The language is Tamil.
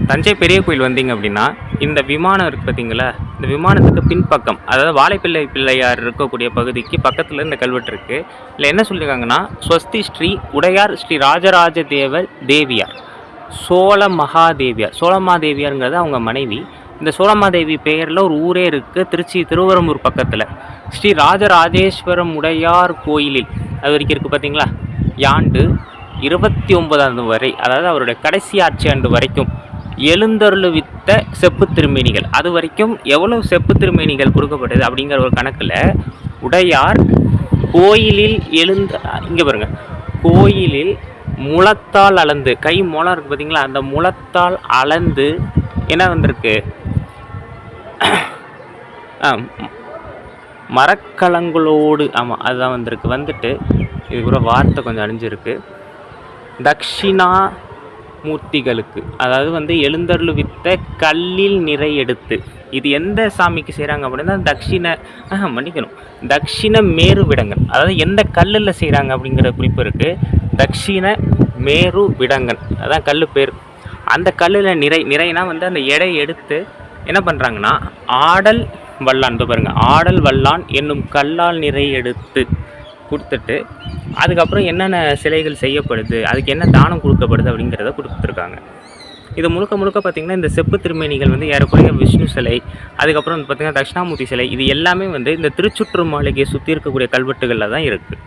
தஞ்சை பெரிய கோயில் வந்தீங்க அப்படின்னா இந்த விமானம் இருக்குது பார்த்தீங்களா, இந்த விமானத்துக்கு பின்பக்கம் அதாவது வாழைப்பிள்ளை பிள்ளையார் இருக்கக்கூடிய பகுதிக்கு பக்கத்தில் இந்த கல்வெட்டு இருக்குது. இல்லை என்ன சொல்லியிருக்காங்கன்னா, ஸ்வஸ்தி ஸ்ரீ உடையார் ஸ்ரீ ராஜராஜ தேவர் தேவியார் சோழ மகாதேவியார். சோழமாதேவியாருங்கிறது அவங்க மனைவி. இந்த சோழமாதேவி பெயரில் ஒரு ஊரே இருக்குது திருச்சி திருவரம்பூர் பக்கத்தில். ஸ்ரீ ராஜராஜேஸ்வரம் உடையார் கோயிலில் அது வரைக்கும் இருக்குது பார்த்தீங்களா, ஆண்டு 29 வரை, அதாவது அவருடைய கடைசி ஆட்சி ஆண்டு வரைக்கும் எழுந்தருளுவித்த செப்பு திருமேனிகள், அது வரைக்கும் எவ்வளோ செப்பு திருமேனிகள் கொடுக்கப்பட்டது அப்படிங்கிற ஒரு கணக்கில் உடையார் கோயிலில் இங்கே பாருங்கள், கோயிலில் முளத்தால் அளந்து, கை முளம் இருக்குது பார்த்தீங்களா, அந்த முளத்தால் அளந்து என்ன வந்திருக்கு, மரக்கலங்களோடு, ஆமாம் அதுதான் வந்திருக்கு. வந்துட்டு இது கூட வார்த்தை கொஞ்சம் அழிஞ்சிருக்கு, தக்ஷிணா மூர்த்திகளுக்கு, அதாவது எழுந்தருளுவித்த கல்லில் நிறை எடுத்து. இது எந்த சாமிக்கு செய்கிறாங்க அப்படின்னா தக்ஷிண மேரு விடங்கன், அதாவது எந்த கல்லில் செய்கிறாங்க அப்படிங்கிற குறிப்பு இருக்குது. தக்ஷிண மேரு விடங்கன் அதான் கல் பேர். அந்த கல்லில் நிறைனா அந்த எடை எடுத்து என்ன பண்ணுறாங்கன்னா ஆடல் வல்லான், பாருங்கள், ஆடல் வல்லான் என்னும் கல்லால் நிறை எடுத்து கொடுத்துட்டு அதுக்கப்புறம் என்னென்ன சிலைகள் செய்யப்படுது, அதுக்கு என்ன தானம் கொடுக்கப்படுது அப்படிங்கிறத கொடுத்துருக்காங்க. இது முழுக்க பார்த்திங்கன்னா இந்த செப்பு திருமேனிகள் ஏறக்குறைய விஷ்ணு சிலை, அதுக்கப்புறம் பார்த்திங்கன்னா தட்சிணாமூர்த்தி சிலை, இது எல்லாமே இந்த திருச்சுற்று மாளிகையை சுற்றி இருக்கக்கூடிய கல்வெட்டுகளில் தான் இருக்குது.